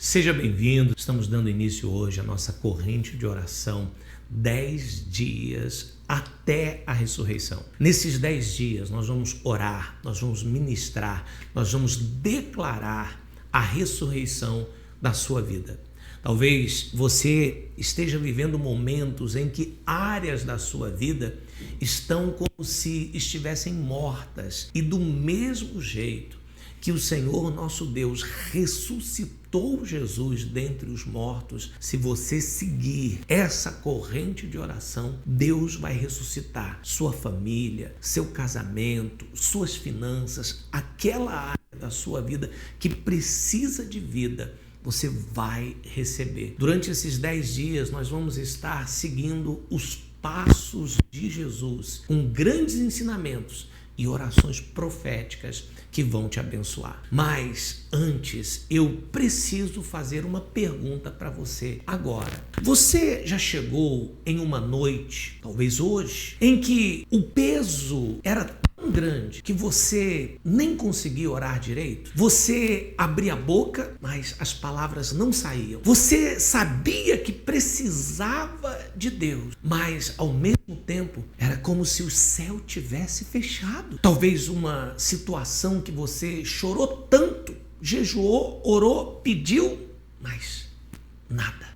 Seja bem-vindo, estamos dando início hoje à nossa corrente de oração 10 dias até a ressurreição. Nesses 10 dias nós vamos orar, nós vamos ministrar, nós vamos declarar a ressurreição da sua vida. Talvez você esteja vivendo momentos em que áreas da sua vida estão como se estivessem mortas, e do mesmo jeito que o Senhor nosso Deus ressuscitou Jesus dentre os mortos, se você seguir essa corrente de oração, Deus vai ressuscitar sua família, seu casamento, suas finanças, aquela área da sua vida que precisa de vida. Você vai receber. Durante esses 10 dias nós vamos estar seguindo os passos de Jesus, com grandes ensinamentos e orações proféticas que vão te abençoar. Mas antes, eu preciso fazer uma pergunta para você agora. Você já chegou em uma noite, talvez hoje, em que o peso era tão grande que você nem conseguia orar direito? Você abria a boca, mas as palavras não saíam. Você sabia que precisava de Deus, mas ao mesmo tempo era como se o céu tivesse fechado. Talvez uma situação que você chorou tanto, jejuou, orou, pediu, mas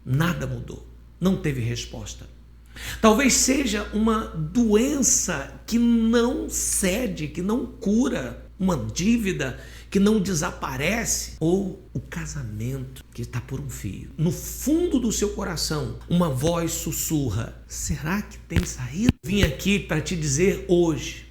nada mudou. Não teve resposta. Talvez seja uma doença que não cede, que não cura, uma dívida que não desaparece, ou o casamento que está por um fio. No fundo do seu coração, uma voz sussurra: será que tem saída? Vim aqui para te dizer hoje,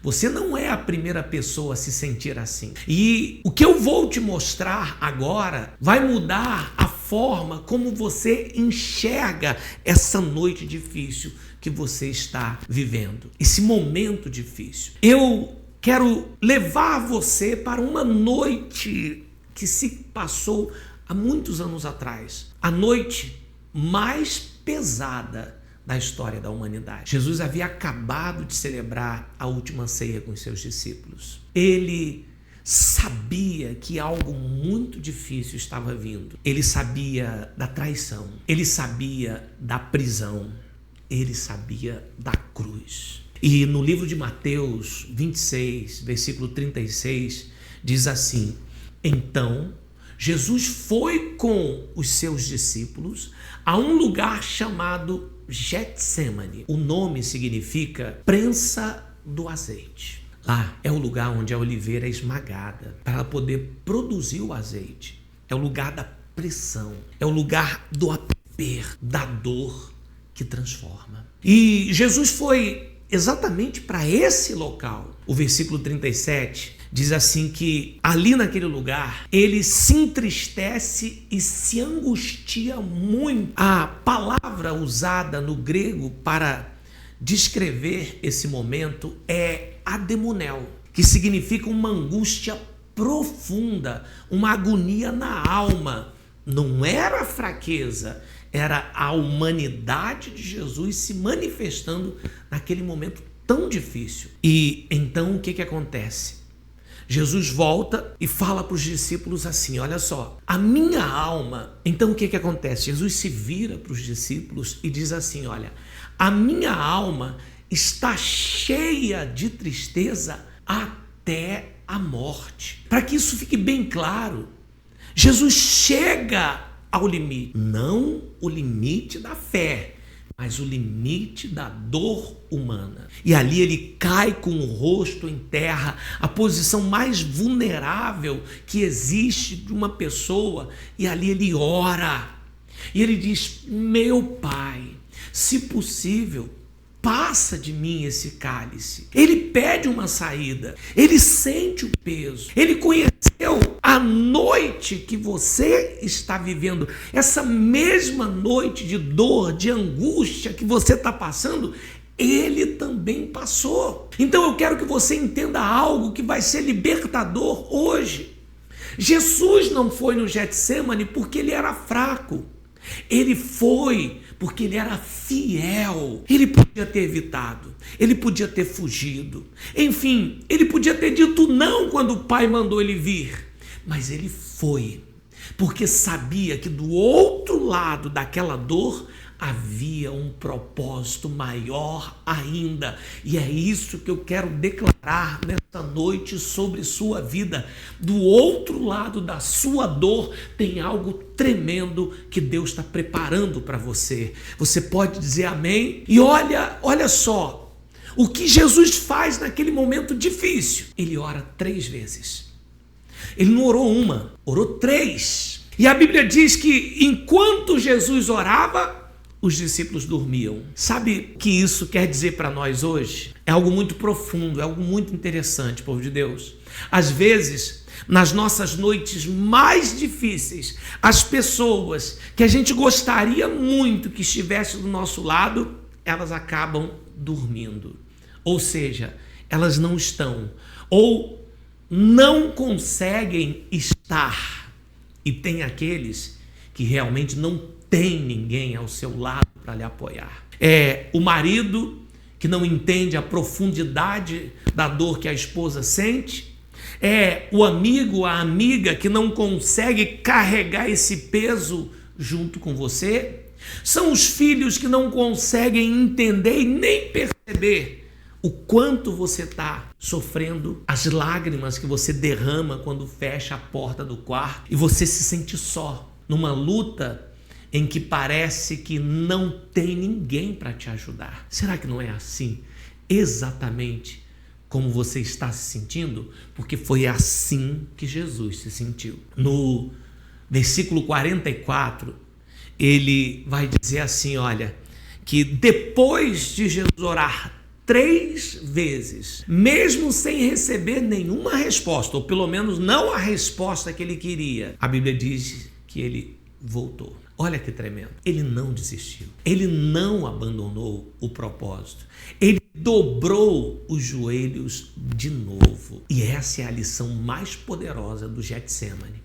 você não é a primeira pessoa a se sentir assim. E o que eu vou te mostrar agora vai mudar a forma como você enxerga essa noite difícil que você está vivendo, esse momento difícil. Eu quero levar você para uma noite que se passou há muitos anos atrás, a noite mais pesada da história da humanidade. Jesus havia acabado de celebrar a última ceia com os seus discípulos. Ele sabia que algo muito difícil estava vindo. Ele sabia da traição, ele sabia da prisão, ele sabia da cruz. E no livro de Mateus 26, versículo 36, diz assim: então Jesus foi com os seus discípulos a um lugar chamado Getsêmani. O nome significa prensa do azeite. Lá é o lugar onde a oliveira é esmagada para ela poder produzir o azeite. É o lugar da pressão, é o lugar do aperto, da dor que transforma. E Jesus foi exatamente para esse local. O versículo 37 diz assim que ali naquele lugar ele se entristece e se angustia muito. A palavra usada no grego para descrever esse momento é ademonel, que significa uma angústia profunda, uma agonia na alma. Não era fraqueza, era a humanidade de Jesus se manifestando naquele momento tão difícil. E então o que acontece? Jesus volta e fala para os discípulos assim: olha só, a minha alma... Então o que acontece? Jesus se vira para os discípulos e diz assim: olha, a minha alma está cheia de tristeza até a morte. Para que isso fique bem claro, Jesus chega ao limite, não o limite da fé, mas o limite da dor humana. E ali ele cai com o rosto em terra, a posição mais vulnerável que existe de uma pessoa, e ali ele ora. E ele diz: meu Pai, se possível, passa de mim esse cálice. Ele pede uma saída, ele sente o peso, ele conheceu a noite que você está vivendo, essa mesma noite de dor, de angústia que você está passando, ele também passou. Então eu quero que você entenda algo que vai ser libertador hoje. Jesus não foi no Getsêmani porque ele era fraco. Ele foi porque ele era fiel. Ele podia ter evitado, ele podia ter fugido, enfim, ele podia ter dito não quando o pai mandou ele vir, mas ele foi, porque sabia que do outro lado daquela dor havia um propósito maior ainda. E é isso que eu quero declarar nesta noite sobre sua vida. Do outro lado da sua dor tem algo tremendo que Deus está preparando para você. Você pode dizer amém? E olha só, o que Jesus faz naquele momento difícil. Ele ora 3 vezes. Ele não orou uma, orou 3. E a Bíblia diz que enquanto Jesus orava, os discípulos dormiam. Sabe o que isso quer dizer para nós hoje? É algo muito profundo, é algo muito interessante, povo de Deus. Às vezes, nas nossas noites mais difíceis, as pessoas que a gente gostaria muito que estivesse do nosso lado, elas acabam dormindo. Ou seja, elas não estão, ou não conseguem estar. E tem aqueles que realmente não tem ninguém ao seu lado para lhe apoiar. É o marido que não entende a profundidade da dor que a esposa sente. É o amigo, a amiga que não consegue carregar esse peso junto com você. São os filhos que não conseguem entender e nem perceber o quanto você está sofrendo, as lágrimas que você derrama quando fecha a porta do quarto e você se sente só, numa luta em que parece que não tem ninguém para te ajudar. Será que não é assim exatamente como você está se sentindo? Porque foi assim que Jesus se sentiu. No versículo 44, ele vai dizer assim, olha, que depois de Jesus orar 3 vezes, mesmo sem receber nenhuma resposta, ou pelo menos não a resposta que ele queria, a Bíblia diz que ele voltou. Olha que tremendo. Ele não desistiu. Ele não abandonou o propósito. Ele dobrou os joelhos de novo. E essa é a lição mais poderosa do Getsemane.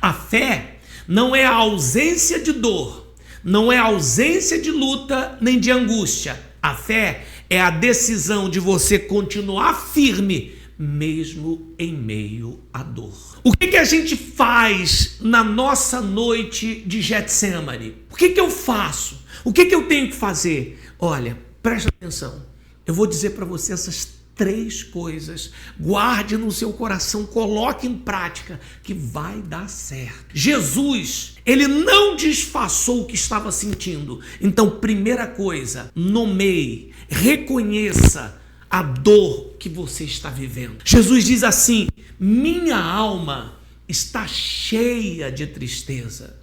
A fé não é a ausência de dor, não é a ausência de luta nem de angústia. A fé é a decisão de você continuar firme mesmo em meio à dor. O que a gente faz na nossa noite de Getsemane? O que eu faço? O que eu tenho que fazer? Olha, presta atenção. Eu vou dizer para você essas 3 coisas. Guarde no seu coração, coloque em prática, que vai dar certo. Jesus, ele não disfarçou o que estava sentindo. Então, primeira coisa, nomeie, reconheça a dor que você está vivendo. Jesus diz assim: minha alma está cheia de tristeza.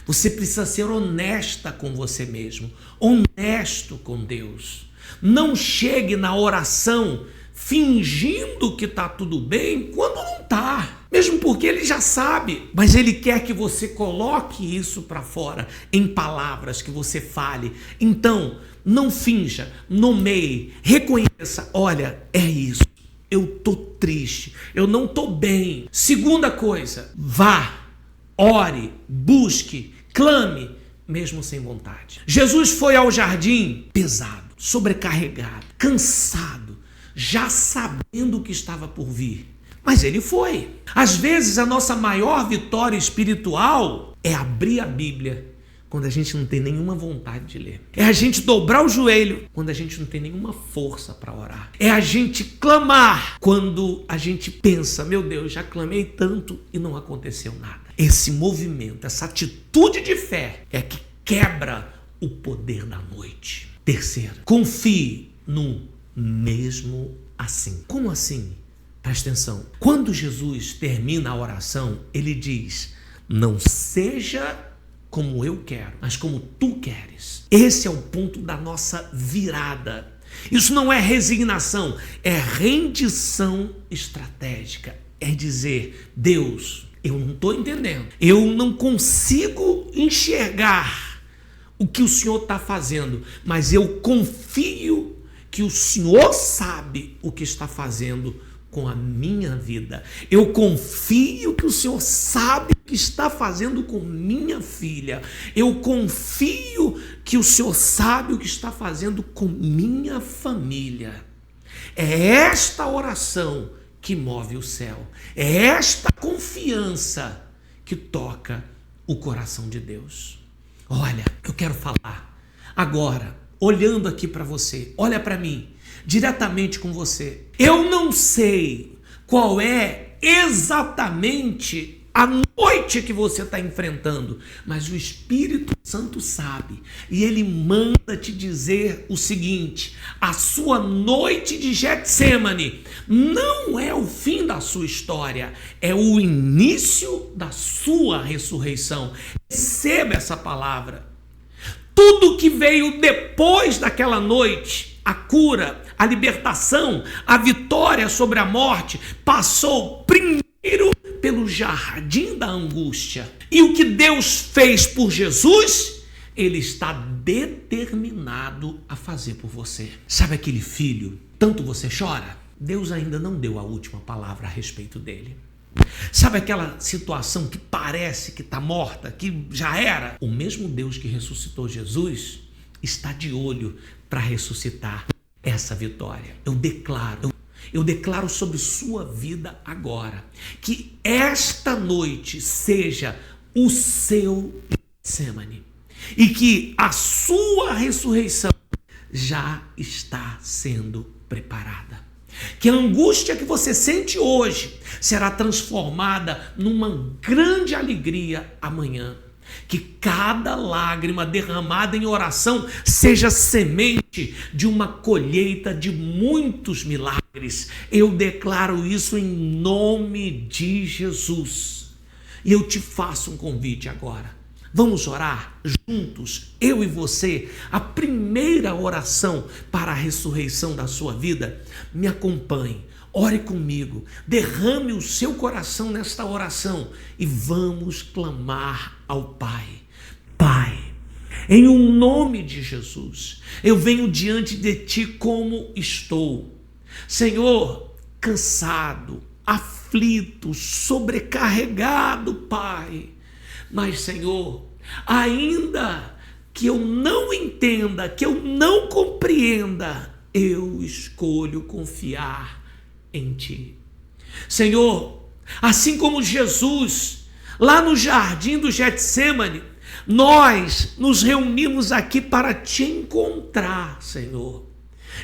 Você precisa ser honesta com você mesmo, honesto com Deus. Não chegue na oração fingindo que está tudo bem quando não está. Mesmo porque ele já sabe, mas ele quer que você coloque isso para fora em palavras, que você fale. Então, não finja, nomeie, reconheça, olha, é isso, eu estou triste, eu não estou bem. Segunda coisa, vá, ore, busque, clame, mesmo sem vontade. Jesus foi ao jardim pesado, sobrecarregado, cansado, já sabendo o que estava por vir. Mas ele foi. Às vezes a nossa maior vitória espiritual é abrir a Bíblia quando a gente não tem nenhuma vontade de ler. É a gente dobrar o joelho quando a gente não tem nenhuma força para orar. É a gente clamar quando a gente pensa, meu Deus, já clamei tanto e não aconteceu nada. Esse movimento, essa atitude de fé é que quebra o poder da noite. Terceiro, confie no mesmo assim. Como assim? Presta atenção. Quando Jesus termina a oração, ele diz: não seja como eu quero, mas como tu queres. Esse é o ponto da nossa virada. Isso não é resignação, é rendição estratégica. É dizer: Deus, eu não estou entendendo, eu não consigo enxergar o que o Senhor está fazendo, mas eu confio que o Senhor sabe o que está fazendo com a minha vida. Eu confio que o Senhor sabe o que está fazendo com minha filha. Eu confio que o Senhor sabe o que está fazendo com minha família. É esta oração que move o céu. É esta confiança que toca o coração de Deus. Olha, eu quero falar agora, olhando aqui para você, olha para mim, diretamente com você. Eu não sei qual é exatamente a noite que você está enfrentando, mas o Espírito Santo sabe, e ele manda te dizer o seguinte: a sua noite de Getsêmani não é o fim da sua história, é o início da sua ressurreição. Receba essa palavra. Tudo que veio depois daquela noite, a cura, a libertação, a vitória sobre a morte, passou primeiro pelo jardim da angústia. E o que Deus fez por Jesus, ele está determinado a fazer por você. Sabe aquele filho, tanto você chora? Deus ainda não deu a última palavra a respeito dele. Sabe aquela situação que parece que está morta, que já era? O mesmo Deus que ressuscitou Jesus está de olho para ressuscitar essa vitória. Eu declaro sobre sua vida agora que esta noite seja o seu Getsêmani e que a sua ressurreição já está sendo preparada. Que a angústia que você sente hoje será transformada numa grande alegria amanhã. Que cada lágrima derramada em oração seja semente de uma colheita de muitos milagres. Eu declaro isso em nome de Jesus. E eu te faço um convite agora. Vamos orar juntos, eu e você, a primeira oração para a ressurreição da sua vida. Me acompanhe, ore comigo, derrame o seu coração nesta oração e vamos clamar ao Pai. Pai, em um nome de Jesus, eu venho diante de Ti como estou. Senhor, cansado, aflito, sobrecarregado, Pai. Mas, Senhor, ainda que eu não entenda, que eu não compreenda, eu escolho confiar em Ti. Senhor, assim como Jesus, lá no jardim do Getsêmani, nós nos reunimos aqui para Te encontrar, Senhor,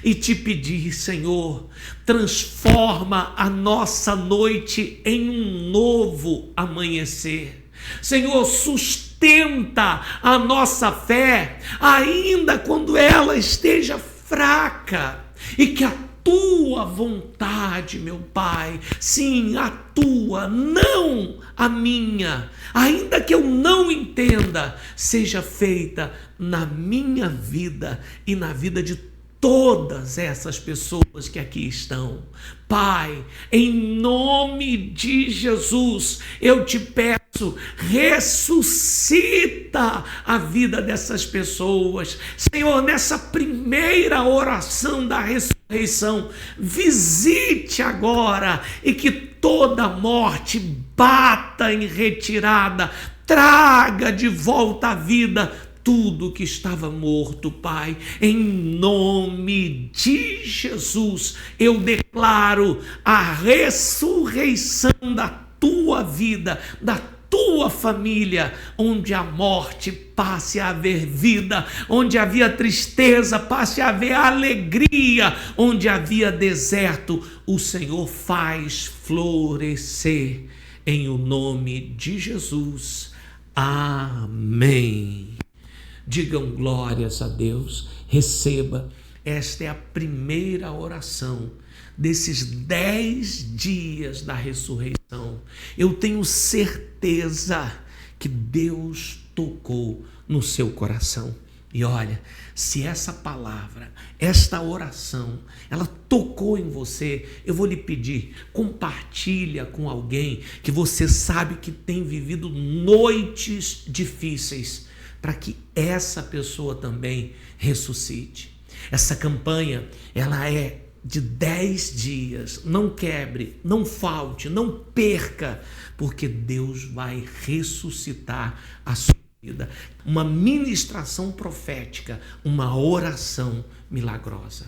e Te pedir, Senhor, transforma a nossa noite em um novo amanhecer. Senhor, sustenta a nossa fé, ainda quando ela esteja fraca, e que a Tua vontade, meu Pai, sim, a Tua, não a minha, ainda que eu não entenda, seja feita na minha vida e na vida de todas essas pessoas que aqui estão. Pai, em nome de Jesus, eu te peço, ressuscita a vida dessas pessoas. Senhor, nessa primeira oração da ressurreição, visite agora e que toda morte bata em retirada, traga de volta à vida tudo que estava morto, Pai. Em nome de Jesus, eu declaro a ressurreição da Tua vida, da Tua família, onde a morte passe a haver vida, onde havia tristeza passe a haver alegria, onde havia deserto, o Senhor faz florescer, em o nome de Jesus. Amém. Digam glórias a Deus, receba. Esta é a primeira oração desses 10 dias da ressurreição. Eu tenho certeza que Deus tocou no seu coração. E olha, se essa palavra, esta oração, ela tocou em você, eu vou lhe pedir, compartilha com alguém que você sabe que tem vivido noites difíceis, para que essa pessoa também ressuscite. Essa campanha, ela é de 10 dias. Não quebre, não falte, não perca, porque Deus vai ressuscitar a sua vida. Uma ministração profética, uma oração milagrosa.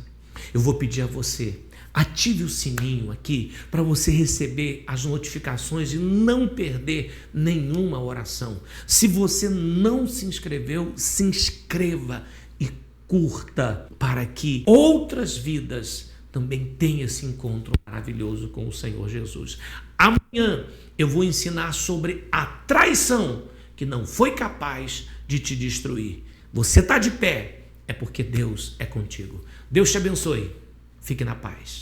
Eu vou pedir a você, Ative o sininho aqui para você receber as notificações e não perder nenhuma oração. Se você não se inscreveu, se inscreva e curta para que outras vidas também tenham esse encontro maravilhoso com o Senhor Jesus. Amanhã eu vou ensinar sobre a traição que não foi capaz de te destruir. Você está de pé, é porque Deus é contigo. Deus te abençoe. Fique na paz.